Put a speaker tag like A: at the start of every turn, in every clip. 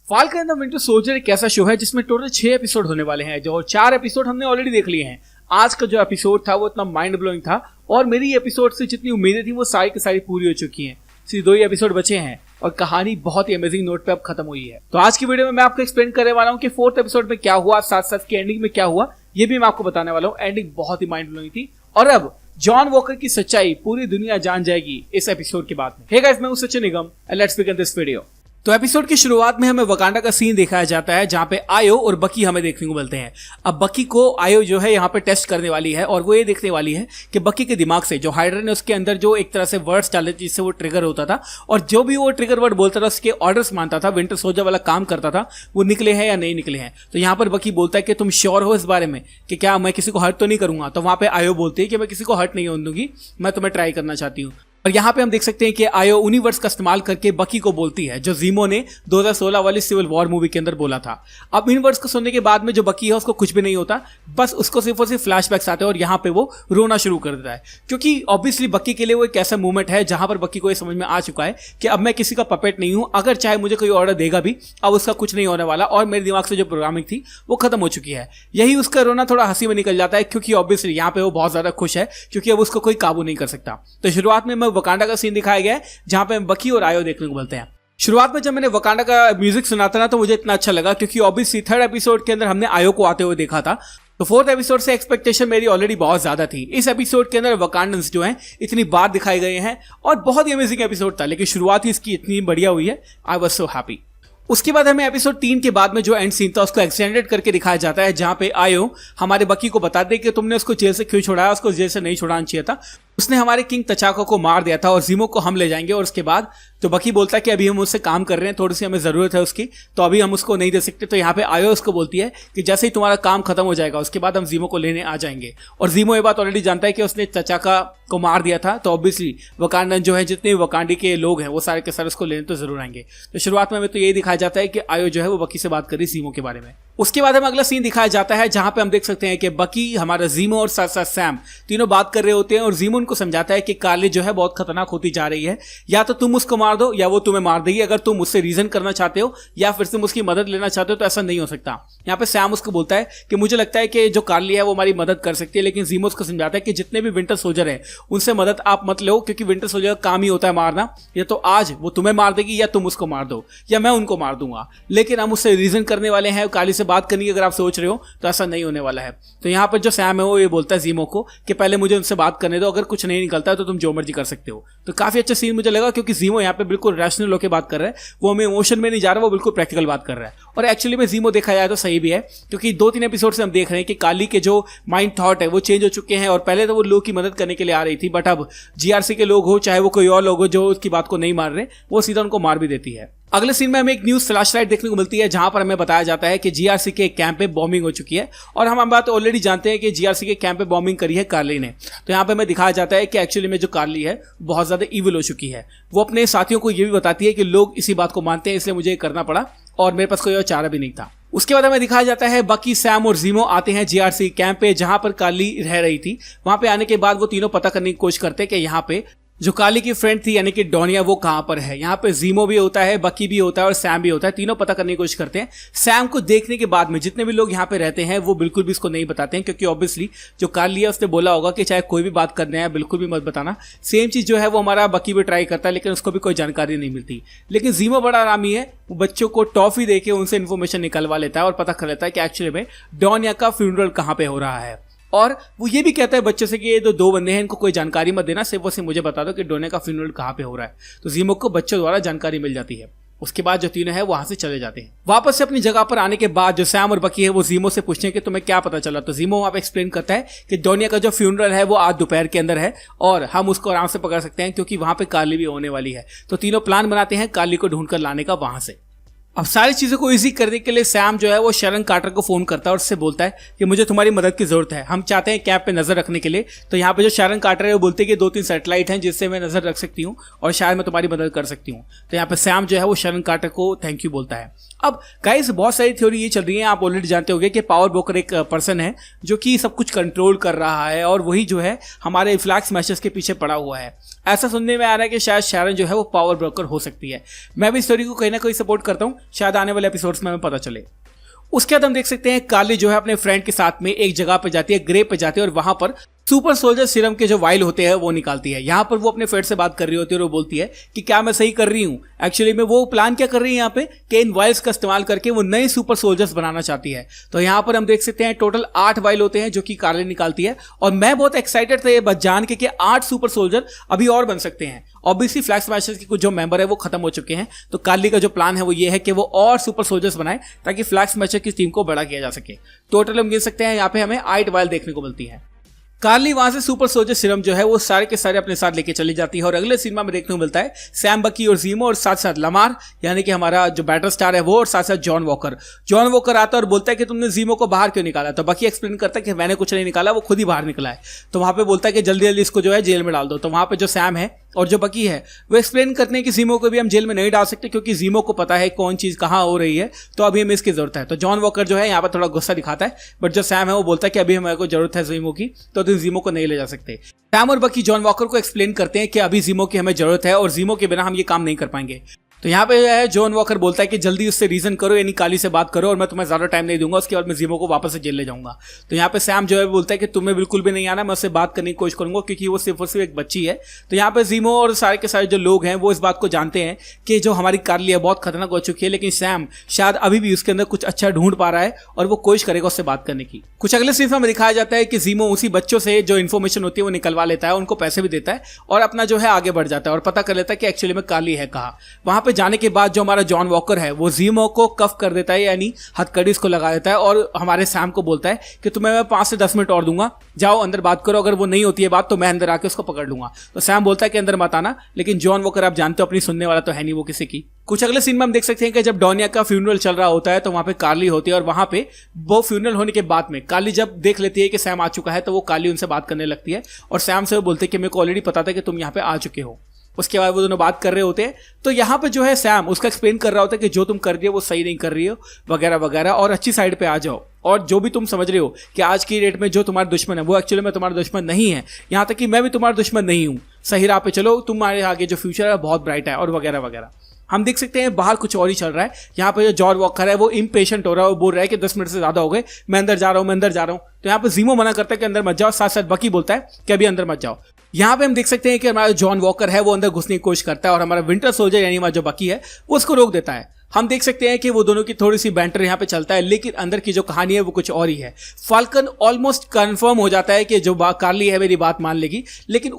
A: Falcon the winter soldier एक ऐसा show है जिसमें टोटल 6 एपिसोड होने वाले हैं, जो 4 एपिसोड हमने ऑलरेडी देख लिए हैं। आज का जो एपिसोड था वो इतना माइंड ब्लोइंग था और मेरी एपिसोड से जितनी उम्मीदें थी वो सारी की सारी पूरी हो चुकी हैं। सिर्फ 2 ही एपिसोड बचे हैं और कहानी बहुत ही अमेजिंग नोट पे अब खत्म हुई है। तो आज की वीडियो में मैं आपको एक्सप्लेन करने वाला हूँ कि 4th एपिसोड में क्या हुआ, साथ साथ की एंडिंग में क्या हुआ, ये भी मैं आपको बताने वाला हूँ। एंडिंग बहुत ही माइंड ब्लोइंग थी और अब जॉन वॉकर की सच्चाई पूरी दुनिया जान जाएगी इस एपिसोड के बाद में। हे गाइस, मैं हूं Sachin Nigam and let's begin this video. तो एपिसोड की शुरुआत में हमें वकांडा का सीन दिखाया जाता है जहां पे आयो और बकी हमें देखने को मिलते हैं। अब बकी को आयो जो है यहाँ पे टेस्ट करने वाली है और वो ये देखने वाली है कि बकी के दिमाग से जो हाइड्रा ने उसके अंदर जो एक तरह से वर्ड्स डाले जिससे वो ट्रिगर होता था और जो भी वो ट्रिगर वर्ड बोलता था उसके ऑर्डर्स मानता था, विंटर सोल्जर वाला काम करता था, वो निकले हैं या नहीं निकले हैं। तो यहाँ पर बकी बोलता है कि तुम श्योर हो इस बारे में कि क्या मैं किसी को हर्ट तो नहीं करूंगा। तो वहां पे आयो बोलती है कि मैं किसी को हर्ट नहीं होने दूंगी, मैं तुम्हें ट्राई करना चाहती हूँ। और यहाँ पे हम देख सकते हैं कि आयो उन्हीं वर्ड्स का इस्तेमाल करके बकी को बोलती है जो ज़ीमो ने 2016 वाली सिविल वॉर मूवी के अंदर बोला था। अब इन वर्ड्स को सुनने के बाद में जो बकी है उसको कुछ भी नहीं होता, बस उसको सिर्फ और सिर्फ फ्लैशबैक्स आते हैं और यहाँ पे वो रोना शुरू कर देता है, क्योंकि ऑब्वियसली बकी के लिए वो एक ऐसा मूवमेंट है जहां पर बकी को ये समझ में आ चुका है कि अब मैं किसी का पपेट नहीं हूं, अगर चाहे मुझे कोई ऑर्डर देगा भी अब उसका कुछ नहीं होने वाला और मेरे दिमाग से जो प्रोग्रामिंग थी वो खत्म हो चुकी है। यही उसका रोना थोड़ा हंसी में निकल जाता है क्योंकि ऑब्वियसली यहाँ पे वो बहुत ज्यादा खुश है क्योंकि अब उसको कोई काबू नहीं कर सकता। तो शुरुआत में मैं वकांडा का सीन दिखाया गया है जहां पे बकी और आयो देखने को मिलते हैं। शुरुआत में जब मैंने वकांडा का म्यूजिक सुना था ना तो मुझे इतना अच्छा लगा क्योंकि ऑब्वियसली 3rd एपिसोड के अंदर हमने आयो को आते हुए देखा था। तो 4th एपिसोड से एक्सपेक्टेशन मेरी ऑलरेडी बहुत ज्यादा थी। इस एपिसोड के अंदर वकांडन्स जो हैं इतनी बार दिखाए गए हैं और बहुत ही अमेजिंग एपिसोड था, लेकिन शुरुआत ही इसकी इतनी बढ़िया हुई है। I was so happy. उसके बाद हमें एपिसोड 3 के बाद में जो एंड सीन था उसको एक्सटेंडेड करके दिखाया जाता है जहां पे आयो हमारे बकी को बता दे कि तुमने उसको जेल से क्यों छुड़ाया, उसको जेल से नहीं छुड़ाना चाहिए था, उसने हमारे किंग तचाको को मार दिया था और ज़ीमो को हम ले जाएंगे। और उसके बाद तो बकी बोलता है कि अभी हम उससे काम कर रहे हैं, थोड़ी सी हमें जरूरत है उसकी, तो अभी हम उसको नहीं दे सकते। तो यहाँ पे आयो उसको बोलती है कि जैसे ही तुम्हारा काम खत्म हो जाएगा उसके बाद हम ज़ीमो को लेने आ जाएंगे। और ज़ीमो ये बात ऑलरेडी जानता है कि उसने तचाका को मार दिया था, तो ऑब्वियसली वकांडन जो है जितने वकांडी के लोग हैं वो सारे के सारे उसको लेने तो जरूर आएंगे। तो शुरुआत में हमें तो यही दिखाया जाता है कि आयो जो है वो बकी से बात करी ज़ीमो के बारे में। उसके बाद हमें अगला सीन दिखाया जाता है जहां पे हम देख सकते हैं कि बकी, हमारा ज़ीमो और साथ साथ सैम तीनों बात कर रहे होते हैं और ज़ीमो उनको समझाता है कि कार्ली जो है बहुत खतरनाक होती जा रही है, या तो तुम उसको मार दो या वो तुम्हें मार देगी। अगर तुम उससे रीजन करना चाहते हो या फिर तुम उसकी मदद लेना चाहते हो तो ऐसा नहीं हो सकता। यहाँ पे सैम उसको बोलता है कि मुझे लगता है कि जो कार्ली है वो हमारी मदद कर सकती है, लेकिन ज़ीमो उसको समझाता है कि जितने भी विंटर सोल्जर हैं उनसे मदद आप मत लो, क्योंकि विंटर सोल्जर का काम ही होता है मारना। या तो आज वो तुम्हें मार देगी या तुम उसको मार दो या मैं उनको मार दूंगा, लेकिन हम उससे रीजन करने वाले हैं, कार्ली से बात करने की अगर आप सोच रहे हो तो ऐसा नहीं होने वाला है। तो यहाँ पर जो सैम है वो ये बोलता है ज़ीमो को कि पहले मुझे उनसे बात करने दो, अगर कुछ नहीं निकलता है तो तुम जो मर्जी कर सकते हो। तो काफी अच्छा सीन मुझे लगा क्योंकि ज़ीमो यहाँ पे बिल्कुल रैशनल होकर बात कर रहा है, वो हमें इमोशन में नहीं जा रहा, वो बिल्कुल प्रैक्टिकल बात कर रहा है। और एक्चुअली में ज़ीमो देखा जाए तो सही भी है क्योंकि 2-3 एपिसोड से हम देख रहे हैं कि कार्ली के जो माइंड थॉट है वो चेंज हो चुके हैं। और पहले तो वो लोग की मदद करने के लिए आ रही थी, बट अब जीआरसी के लोग हो चाहे वो कोई और लोग हो जो उसकी बात को नहीं मार रहे, वो सीधा उनको मार भी देती है। अगले सीन में हमें एक न्यूज़ फ्लैशलाइट देखने को मिलती है जहां पर हमें बताया जाता है कि जीआरसी के एक कैंप पे बॉम्बिंग हो चुकी है और हम बात ऑलरेडी जानते हैं कि जीआरसी के कैंप पे बॉम्बिंग करी है कार्ली ने। तो यहाँ पे हमें दिखाया जाता है कि एक्चुअली में जो कार्ली है बहुत ज्यादा इविल हो चुकी है। वो अपने साथियों को ये भी बताती है कि लोग इसी बात को मानते हैं, इसलिए मुझे ये करना पड़ा और मेरे पास कोई और चारा भी नहीं था। उसके बाद हमें दिखाया जाता है बकी, सैम और ज़ीमो आते हैं जीआरसी कैंप पे जहां पर कार्ली रह रही थी। वहां पे आने के बाद वो तीनों पता करने की कोशिश करते हैं कि यहाँ पे जो कार्ली की फ्रेंड थी यानी कि डोनिया वो कहां पर है। यहाँ पे ज़ीमो भी होता है, बकी भी होता है और सैम भी होता है, तीनों पता करने की कोशिश करते हैं। सैम को देखने के बाद में जितने भी लोग यहाँ पे रहते हैं वो बिल्कुल भी इसको नहीं बताते हैं क्योंकि ऑब्वियसली जो कार्ली है उसने बोला होगा कि चाहे कोई भी बात करने आए बिल्कुल भी मत बताना। सेम चीज जो है वो हमारा बकी भी ट्राई करता है लेकिन उसको भी कोई जानकारी नहीं मिलती। लेकिन ज़ीमो बड़ा आरामी है, वो बच्चों को टॉफी देके उनसे इन्फॉर्मेशन निकलवा लेता है और पता कर लेता है कि एक्चुअली में डोनिया का फ्यूनरल कहाँ पे हो रहा है। और वो ये भी कहता है बच्चों से कि ये 2 बंदे हैं, इनको कोई जानकारी मत देना, सिर्फ वो सिर्फ मुझे बता दो कि डोनिया का फ्यूनरल कहाँ पे हो रहा है। तो ज़ीमो को बच्चों द्वारा जानकारी मिल जाती है। उसके बाद जो तीनों है वहां से चले जाते हैं। वापस से अपनी जगह पर आने के बाद जो सैम और बकी है वो ज़ीमो से पूछते हैं कि तुम्हें क्या पता चला। तो ज़ीमो वहां पे एक्सप्लेन करता है कि डोनिया का जो फ्यूनरल है वो आज दोपहर के अंदर है और हम उसको आराम से पकड़ सकते हैं क्योंकि वहां पे कार्ली भी होने वाली है। तो तीनों प्लान बनाते हैं कार्ली को ढूंढकर लाने का वहां से। अब सारी चीज़ों को इजी करने के लिए सैम जो है वो शरण कार्टर को फ़ोन करता है और उससे बोलता है कि मुझे तुम्हारी मदद की ज़रूरत है, हम चाहते हैं कैंप पे नज़र रखने के लिए। तो यहाँ पे जो शरण कार्टर है वो बोलते हैं कि 2-3 सैटेलाइट हैं जिससे मैं नज़र रख सकती हूँ और शायद मैं तुम्हारी मदद कर सकती हूँ। तो यहाँ पे सैम जो है वो शरण कार्टर को थैंक यू बोलता है। अब गाइस बहुत सारी थ्योरी ये चल रही है, आप ऑलरेडी जानते होंगे कि पावर ब्रोकर एक पर्सन है जो कि सब कुछ कंट्रोल कर रहा है और वही जो है हमारे फ्लैग स्मैशर्स के पीछे पड़ा हुआ है। ऐसा सुनने में आ रहा है कि शायद शैरन जो है वो पावर ब्रोकर हो सकती है। मैं भी इस थ्योरी को कहीं ना कहीं सपोर्ट करता हूँ शायद आने वाले एपिसोड्स में हमें पता चले। उसके बाद हम देख सकते हैं कार्ली जो है अपने फ्रेंड के साथ में एक जगह पे जाती है, ग्रेव पे जाती है और वहां पर सुपर सोल्जर सीरम के जो वाइल होते हैं वो निकालती है। यहाँ पर वो अपने फ्रेंड से बात कर रही होती है और वो बोलती है कि क्या मैं सही कर रही हूँ। एक्चुअली में वो प्लान क्या कर रही है यहाँ पे कि इन वाइल्स का इस्तेमाल करके वो नए सुपर सोल्जर्स बनाना चाहती है। तो यहाँ पर हम देख सकते हैं टोटल 8 वाइल होते हैं जो कि कार्ली निकालती है और मैं बहुत एक्साइटेड था ये बात जान के कि 8 सुपर सोल्जर अभी और बन सकते हैं। ऑब्वियसली फ्लैग स्मैशर्स के कुछ जो मेंबर है वो खत्म हो चुके हैं, तो कार्ली का जो प्लान है वो ये है कि वो और सुपर सोल्जर्स बनाए ताकि फ्लैग स्मैशर की टीम को बड़ा किया जा सके। टोटल हम गिन सकते हैं यहाँ पे हमें 8 वाइल देखने को मिलती है। कार्ली वहां से सुपर सोल्जर सीरम जो है वो सारे के सारे अपने साथ लेके चली जाती है और अगले सिनेमा में देखने को मिलता है सैम, बकी और जीमो और साथ साथ लमार यानी कि हमारा जो बैटल स्टार है वो, और साथ साथ जॉन वॉकर। जॉन वॉकर आता है और बोलता है कि तुमने जीमो को बाहर क्यों निकाला। तो बकी एक्सप्लेन करता है कि मैंने कुछ नहीं निकाला, वो खुद ही बाहर निकला है। तो वहां पे बोलता है कि जल्दी जल्दी इसको जो है जेल में डाल दो। तो वहां पे जो सैम है और जो बकी है वो एक्सप्लेन करते हैं कि जीमो को भी हम जेल में नहीं डाल सकते क्योंकि जीमो को पता है कौन चीज कहां हो रही है, तो अभी हमें इसकी जरूरत है। तो जॉन वॉकर जो है यहाँ पर थोड़ा गुस्सा दिखाता है, बट जो सैम है वो बोलता है कि अभी हमारे को जरूरत है जीमो की, तो तुम जीमो को नहीं ले जा सकते। सैम और बकी जॉन वॉकर को एक्सप्लेन करते हैं कि अभी जीमो की हमें जरूरत है और जीमो के बिना हम ये काम नहीं कर पाएंगे। तो यहाँ पे जो है जॉन वॉकर बोलता है कि जल्दी उससे रीजन करो, यानी काली से बात करो और मैं तुम्हें ज्यादा टाइम नहीं दूंगा, उसके बाद मैं जीमो को वापस से जेल ले जाऊंगा। तो यहाँ पे सैम जो है बोलता है कि तुम्हें बिल्कुल भी नहीं आना, मैं उससे बात करने की कोशिश करूंगा क्योंकि वो सिर्फ और सिर्फ एक बच्ची है। तो यहाँ पे जीमो और सारे के सारे जो लोग हैं वो इस बात को जानते हैं कि जो हमारी कार्ली है बहुत खतरनाक हो चुकी है, लेकिन सैम शायद अभी भी उसके अंदर कुछ अच्छा ढूंढ पा रहा है और वो कोशिश करेगा उससे बात करने की। कुछ अगले सीन में दिखाया जाता है कि जीमो उसी बच्चों से जो इन्फॉर्मेशन होती है वो निकलवा लेता है, उनको पैसे भी देता है और अपना जो है आगे बढ़ जाता है और पता कर लेता है कि एक्चुअली में कार्ली है कहाँ। वहां पे जाने के बाद जो हमारा जॉन वॉकर है वो जीमो को कफ कर देता है, यानी हथकड़ी इसको लगा देता है और हमारे सैम को बोलता है कि तुम्हें मैं 5 से 10 मिनट और दूंगा, जाओ अंदर बात करो, अगर वो नहीं होती है बात तो मैं अंदर आके उसको पकड़ लूंगा। तो सैम बोलता है कि अंदर मत आना, लेकिन जॉन वॉकर आप जानते हो अपनी सुनने वाला तो है नहीं वो किसी की। कुछ अगले सीन में हम देख सकते हैं कि जब डॉनिया का फ्यूनरल चल रहा होता है तो वहां पे कार्ली होती है और वहां पे वो फ्यूनरल होने के बाद में कार्ली जब देख लेती है कि सैम आ चुका है तो वो कार्ली उनसे बात करने लगती है और सैम से वो बोलते हैं कि मेरे को ऑलरेडी पता था कि तुम यहाँ पे आ चुके हो। उसके बाद वो दोनों बात कर रहे होते हैं, तो यहाँ पे जो है सैम उसका एक्सप्लेन कर रहा होता है कि जो तुम कर रही हो वो सही नहीं कर रही हो वगैरह वगैरह, और अच्छी साइड पे आ जाओ और जो भी तुम समझ रहे हो कि आज की डेट में जो तुम्हारा दुश्मन है वो एक्चुअली में तुम्हारा दुश्मन नहीं है, यहाँ तक कि मैं भी तुम्हारा दुश्मन नहीं हूँ, सही राह पे चलो, तुम्हारे आगे जो फ्यूचर है बहुत ब्राइट है और वगैरह वगैरह। हम देख सकते हैं बाहर कुछ और ही चल रहा है। यहाँ पे जो जॉन वॉकर है वो इम्पेशेंट हो रहा है, वो बोल रहा है कि 10 मिनट से ज्यादा हो गए, मैं अंदर जा रहा हूँ, मैं अंदर जा रहा हूँ। तो यहाँ पे जीमो मना करता है कि अंदर मत जाओ, साथ साथ बकी बोलता है कि अभी अंदर मत जाओ। यहाँ पे हम देख सकते हैं कि हमारा जॉन वॉकर है वो अंदर घुसने की कोशिश करता है और हमारा विंटर सोल्जर यानी हमारा जो बकी है वो उसको रोक देता है। हम देख सकते हैं कि वो दोनों की थोड़ी सी बैंटर यहाँ पे चलता है, लेकिन अंदर की जो कहानी है वो कुछ और ही है। फाल्कन ऑलमोस्ट कंफर्म हो जाता है कि जो कार्ली है मेरी बात मान लेगी, लेकिन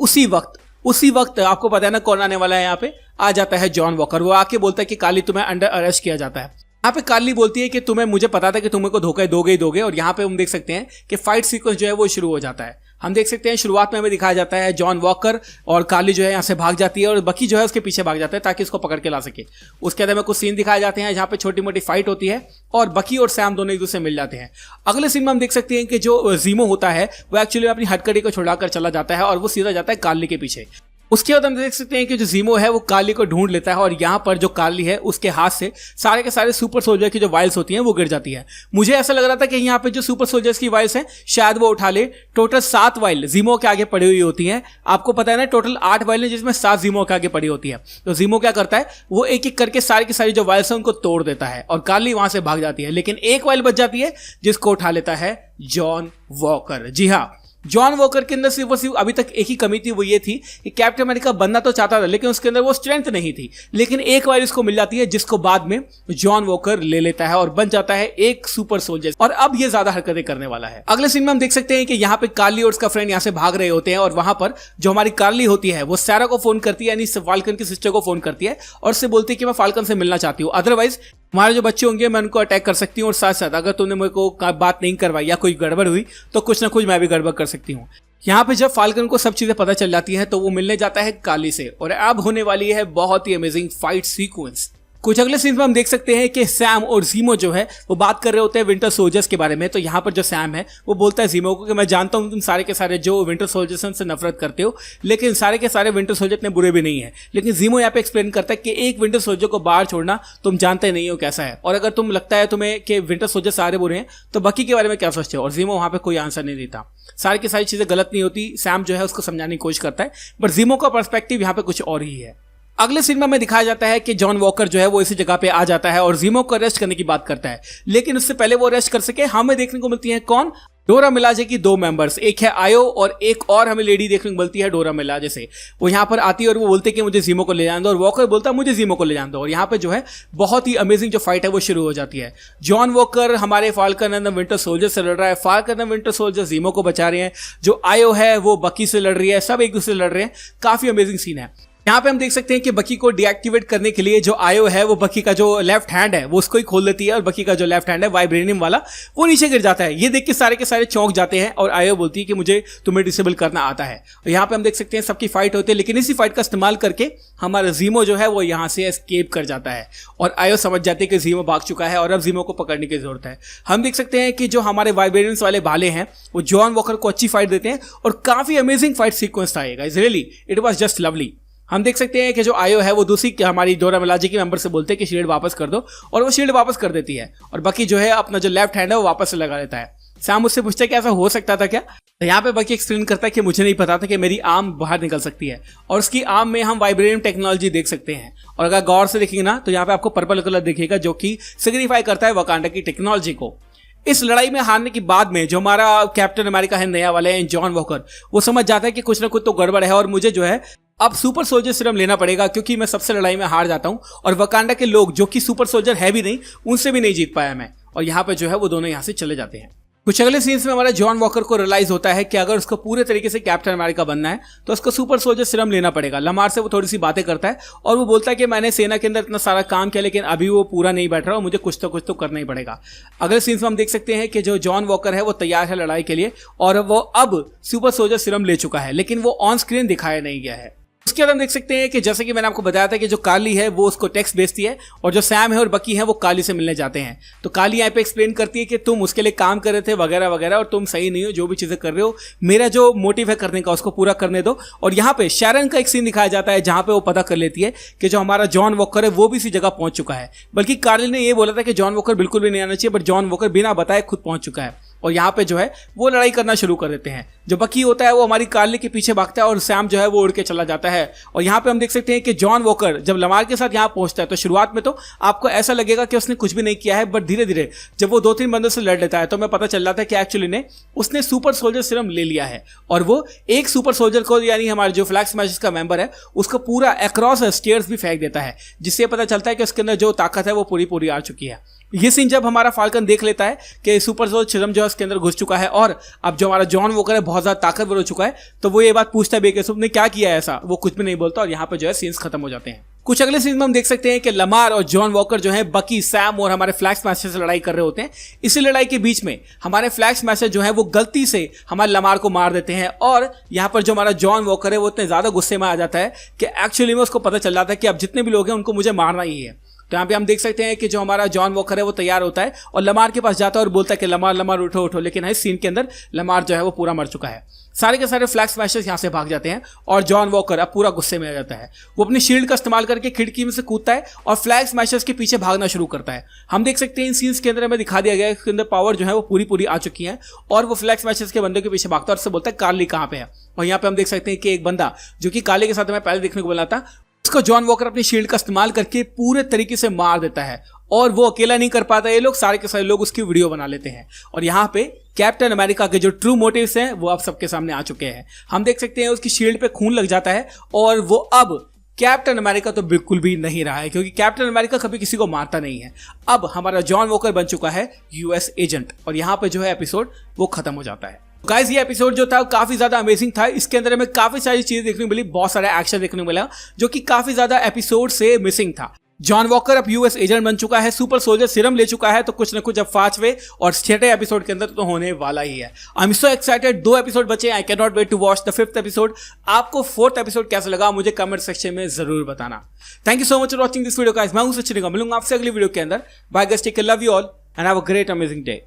A: उसी वक्त आपको पता है ना कौन आने वाला है। यहाँ पे आ जाता है जॉन वॉकर, वो आके बोलता है कि कार्ली तुम्हें अंडर अरेस्ट किया जाता है। यहाँ पे कार्ली बोलती है कि तुम्हें मुझे पता था कि तुम्हें को धोखा दोगे ही दोगे, और यहाँ पे हम देख सकते हैं कि फाइट सीक्वेंस जो है वो शुरू हो जाता है। हम देख सकते हैं शुरुआत में हमें दिखाया जाता है जॉन वॉकर और कार्ली जो है यहाँ से भाग जाती है और बकी जो है उसके पीछे भाग जाता है ताकि उसको पकड़ के ला सके। उसके बाद हमें कुछ सीन दिखाए जाते हैं जहाँ पे छोटी मोटी फाइट होती है और बकी और सैम दोनों एक दूसरे से मिल जाते हैं। अगले सीन में हम देख सकते हैं कि जो जीमो होता है वो एक्चुअली अपनी हथकड़ी को छुड़ाकर चला जाता है और वो सीधा जाता है कार्ली के पीछे। उसके बाद हम देख सकते हैं कि जो जीमो है वो कार्ली को ढूंढ लेता है और यहाँ पर जो कार्ली है उसके हाथ से सारे के सारे सुपर सोल्जर की जो वाइल्स होती हैं वो गिर जाती है। मुझे ऐसा लग रहा था कि यहाँ पे जो सुपर सोल्जर्स की वाइल्स हैं शायद वो उठा ले। टोटल 7 वाइल जीमो के आगे पड़ी हुई होती हैं। आपको पता है ना टोटल 8 वाइल है जिसमें 7 जीमो के आगे पड़ी होती है। तो जीमो क्या करता है वो एक एक करके सारी की सारी जो वाइल्स हैं उनको तोड़ देता है और कार्ली वहां से भाग जाती है, लेकिन एक वाइल बच जाती है जिसको उठा लेता है जॉन वॉकर। जी हाँ, जॉन वॉकर के अंदर सिर्फ और सिर्फ अभी तक एक ही कमी थी, वो ये थी कि कैप्टन अमेरिका बनना तो चाहता था लेकिन उसके अंदर वो स्ट्रेंथ नहीं थी। लेकिन एक बार इसको मिल जाती है जिसको बाद में जॉन वॉकर ले लेता है और बन जाता है एक सुपर सोल्जर, और अब ये ज्यादा हरकतें करने वाला है। अगले सीन में हम देख सकते हैं कि यहाँ पे कार्ली और उसका फ्रेंड यहाँ से भाग रहे होते हैं और वहां पर जो हमारी कार्ली होती है वो सैरा को फोन करती है, यानी फाल्कन की सिस्टर को फोन करती है और उससे बोलती है कि मैं फाल्कन से मिलना चाहती हूँ, अदरवाइज हमारे जो बच्चे होंगे मैं उनको अटैक कर सकती हूँ और साथ साथ अगर तुमने मेरे को बात नहीं करवाई या कोई गड़बड़ हुई तो कुछ ना कुछ मैं भी गड़बड़ कर सकती हूँ। यहाँ पे जब फाल्कन को सब चीजें पता चल जाती है तो वो मिलने जाता है कार्ली से और अब होने वाली है बहुत ही अमेजिंग फाइट सीक्वेंस। कुछ अगले सीन में हम देख सकते हैं कि सैम और जीमो जो है वो बात कर रहे होते हैं विंटर सोल्जर्स के बारे में। तो यहाँ पर जो सैम है वो बोलता है जीमो को कि मैं जानता हूँ तुम सारे के सारे जो विंटर सोल्जर्स से नफरत करते हो, लेकिन सारे के सारे विंटर सोल्जर इतने बुरे भी नहीं है। लेकिन जीमो यहाँ पे एक्सप्लेन करता है कि एक विंटर सोल्जर को बाहर छोड़ना तुम जानते नहीं हो कैसा है, और अगर तुम लगता है तुम्हें कि विंटर सोल्जर सारे बुरे हैं तो बकी के बारे में क्या सोचते हो। और जीमो वहाँ पे कोई आंसर नहीं देता। सारी की सारी चीजें गलत नहीं होती, सैम जो है उसको समझाने की कोशिश करता है, बट जीमो का पर्सपेक्टिव यहाँ पे कुछ और ही है। अगले सीन में हमें दिखाया जाता है कि जॉन वॉकर जो है वो इसी जगह पे आ जाता है और जीमो को अरेस्ट करने की बात करता है, लेकिन उससे पहले वो अरेस्ट कर सके हमें देखने को मिलती है कौन, डोरा मिलाजे की 2 मेंबर्स, एक है आयो और एक और हमें लेडी देखने को मिलती है डोरा मिलाजे से। वो यहाँ पर आती है और वो बोलते हैं कि मुझे जीमो को ले जाने दो, और वॉकर बोलता है मुझे जीमो को ले जाने दो। और यहाँ पे जो है बहुत ही अमेजिंग जो फाइट है वो शुरू हो जाती है। जॉन वॉकर हमारे falcon and the winter soldier से लड़ रहा है, फाल्कन एंड विंटर सोल्जर जीमो को बचा रहे हैं, जो आयो है वो बकी से लड़ रही है, सब एक दूसरे से लड़ रहे हैं। काफी अमेजिंग सीन है। यहाँ पे हम देख सकते हैं कि बकी को डीएक्टिवेट करने के लिए जो आयो है वो बकी का जो लेफ्ट हैंड है वो उसको ही खोल देती है, और बकी का जो लेफ्ट हैंड है वाइब्रेनियम वाला वो नीचे गिर जाता है। ये देख के सारे चौंक जाते हैं और आयो बोलती है कि मुझे तुम्हें डिसेबल करना आता है। और यहाँ पे हम देख सकते हैं सबकी फाइट होती है, लेकिन इसी फाइट का इस्तेमाल करके हमारा जीमो जो है वो यहाँ से एस्केप कर जाता है और आयो समझ जाते हैं कि जीमो भाग चुका है और अब जीमो को पकड़ने की जरूरत है। हम देख सकते हैं कि जो हमारे वाइब्रेनियम्स वाले भाले हैं वो जॉन वॉकर को अच्छी फाइट देते हैं और काफी अमेजिंग फाइट सीक्वेंस था ये guys, really it was just lovely. हम देख सकते हैं कि जो आयो है वो दूसरी हमारी डोरा मिलाजे की मेंबर से बोलते हैं कि शील्ड वापस कर दो, और वो शील्ड वापस कर देती है और बकी जो है अपना जो लेफ्ट हैंड है वो वापस से लगा लेता है। सैम उससे पूछता है कि ऐसा हो सकता था क्या, तो यहाँ पे बकी एक्सप्लेन करता है कि मुझे नहीं पता था कि मेरी आर्म बाहर निकल सकती है, और उसकी आर्म में हम वाइब्रेनियम टेक्नोलॉजी देख सकते हैं। और अगर गौर से देखेंगे ना तो यहाँ पे आपको पर्पल कलर दिखेगा जो कि सिग्निफाई करता है वकांडा की टेक्नोलॉजी को। इस लड़ाई में हारने के बाद में जो हमारा कैप्टन अमेरिका है नया वाले हैं जॉन वॉकर, वो समझ जाता है कि कुछ ना कुछ तो गड़बड़ है और मुझे जो है अब सुपर सोल्जर सीरम लेना पड़ेगा, क्योंकि मैं सबसे लड़ाई में हार जाता हूं और वकांडा के लोग जो कि सुपर सोल्जर है भी नहीं उनसे भी नहीं जीत पाया मैं। और यहाँ पे जो है वो दोनों यहाँ से चले जाते हैं। कुछ अगले सीन्स में हमारा जॉन वॉकर को रियलाइज होता है कि अगर उसको पूरे तरीके से कैप्टन अमेरिका बनना है तो उसको सुपर सोल्जर सीरम लेना पड़ेगा। लमार से वो थोड़ी सी बातें करता है और वो बोलता है कि मैंने सेना के अंदर इतना सारा काम किया लेकिन अभी वो पूरा नहीं बैठ रहा और मुझे कुछ तो करना ही पड़ेगा। अगले सीन्स में हम देख सकते हैं कि जो जॉन वॉकर है वो तैयार है लड़ाई के लिए और वो अब सुपर सोल्जर सीरम ले चुका है, लेकिन वो ऑन स्क्रीन दिखाया नहीं गया है। उसके बाद हम देख सकते हैं कि जैसे कि मैंने आपको बताया था कि जो काली है वो उसको टेक्स्ट भेजती है और जो सैम है और बकी है वो काली से मिलने जाते हैं। तो काली यहाँ पे एक्सप्लेन करती है कि तुम उसके लिए काम कर रहे थे वगैरह वगैरह और तुम सही नहीं हो, जो भी चीजें कर रहे हो मेरा जो मोटिव है करने का उसको पूरा करने दो। और यहाँ पे शैरन का एक सीन दिखाया जाता है जहां पे वो पता कर लेती है कि जो हमारा जॉन वॉकर है वो भी इसी जगह पहुंच चुका है। बल्कि काली ने ये बोला था कि जॉन वॉकर बिल्कुल भी नहीं आना चाहिए, बट जॉन वॉकर बिना बताए खुद पहुंच चुका है और यहाँ पे जो है वो लड़ाई करना शुरू कर देते हैं। जो बकी होता है वो हमारी कार्ली के पीछे भागता है और सैम जो है वो उड़ के चला जाता है। और यहाँ पे हम देख सकते हैं कि जॉन वॉकर जब लमार के साथ यहाँ पहुंचता है तो शुरुआत में तो आपको ऐसा लगेगा कि उसने कुछ भी नहीं किया है, बट धीरे धीरे जब वो 2-3 बंदों से लड़ लेता है तो हमें पता चल जाता है कि एक्चुअली ने उसने सुपर सोल्जर सीरम ले लिया है और वो एक सुपर सोल्जर को यानी हमारे जो फ्लैग स्मैशर्स का मेंबर है उसको पूरा अक्रॉस स्टेयर्स भी फेंक देता है, जिससे पता चलता है कि उसके अंदर जो ताकत है वो पूरी आ चुकी है। ये सीन जब हमारा फाल्कन देख लेता है कि सुपर सोल्जर सीरम जो है उसके अंदर घुस चुका है और अब जो हमारा जॉन वॉकर है बहुत ज्यादा ताकतवर हो चुका है, तो वो ये बात पूछता है बेकसूर ने क्या किया है ऐसा, वो कुछ भी नहीं बोलता और यहाँ पे जो है सीन्स खत्म हो जाते हैं। कुछ अगले सीन में हम देख सकते हैं कि लमार और जॉन वॉकर जो है बकी, सैम और हमारे फ्लैग स्मैशर से लड़ाई कर रहे होते हैं। इसी लड़ाई के बीच में हमारे फ्लैग स्मैशर जो है वो गलती से हमारे लमार को मार देते हैं और यहाँ पर जो हमारा जॉन वॉकर है वो इतने ज्यादा गुस्से में आ जाता है कि एक्चुअली में उसको पता चल जाता है कि अब जितने भी लोग हैं उनको मुझे मारना ही है। तो यहाँ पे हम देख सकते हैं कि जो हमारा जॉन वॉकर है वो तैयार होता है और लमार के पास जाता है और बोलता है कि लमार उठो, लेकिन इस सीन के अंदर लमार जो है वो पूरा मर चुका है। सारे के सारे फ्लैग स्मैशर्स यहाँ से भाग जाते हैं और जॉन वॉकर अब पूरा गुस्से में आ जाता है। वो अपनी शील्ड का इस्तेमाल करके खिड़की में से कूदता है और फ्लैग स्मैशर्स के पीछे भागना शुरू करता है। हम देख सकते हैं इन सीन्स के अंदर हमें दिखा दिया गया है इसके अंदर पावर जो है वो पूरी आ चुकी है और वो फ्लैग स्मैशर्स के बंदे के पीछे भागता है और उससे बोलता है कार्ली कहाँ पे है। और यहाँ पे हम देख सकते हैं कि एक बंदा जो कि काले के साथ हमें पहले देखने को मिला था उसको जॉन वॉकर अपनी शील्ड का इस्तेमाल करके पूरे तरीके से मार देता है और वो अकेला नहीं कर पाता, ये लोग सारे के सारे लोग उसकी वीडियो बना लेते हैं। और यहाँ पे कैप्टन अमेरिका के जो ट्रू मोटिव्स हैं वो अब सबके सामने आ चुके हैं। हम देख सकते हैं उसकी शील्ड पे खून लग जाता है और वो अब कैप्टन अमेरिका तो बिल्कुल भी नहीं रहा है, क्योंकि कैप्टन अमेरिका कभी किसी को मारता नहीं है। अब हमारा जॉन वॉकर बन चुका है यूएस एजेंट और यहाँ पे जो है एपिसोड वो खत्म हो जाता है। गाइस ये एपिसोड जो था काफी ज्यादा अमेजिंग था। इसके अंदर हमें काफी सारी चीजें देखने को मिली, बहुत सारा एक्शन देखने को मिला जो कि काफी ज्यादा एपिसोड से मिसिंग था। जॉन वॉकर अब यूएस एजेंट बन चुका है, सुपर सोल्जर सीरम ले चुका है, तो कुछ न कुछ अब 5वें और 6ठे एपिसोड के अंदर तो होने वाला ही है। I am so excited. 2 episode बचे, I can not wait to watch the 5th episode. आपको 4th एपिसोड कैसा लगा मुझे कमेंट सेक्शन में जरूर बताना। Thank you so much for watching this video guys. मैं हूं सचिन, मिलूंगा आपसे अगली वीडियो के अंदर। Bye guys, take care, love you all and have a great amazing day.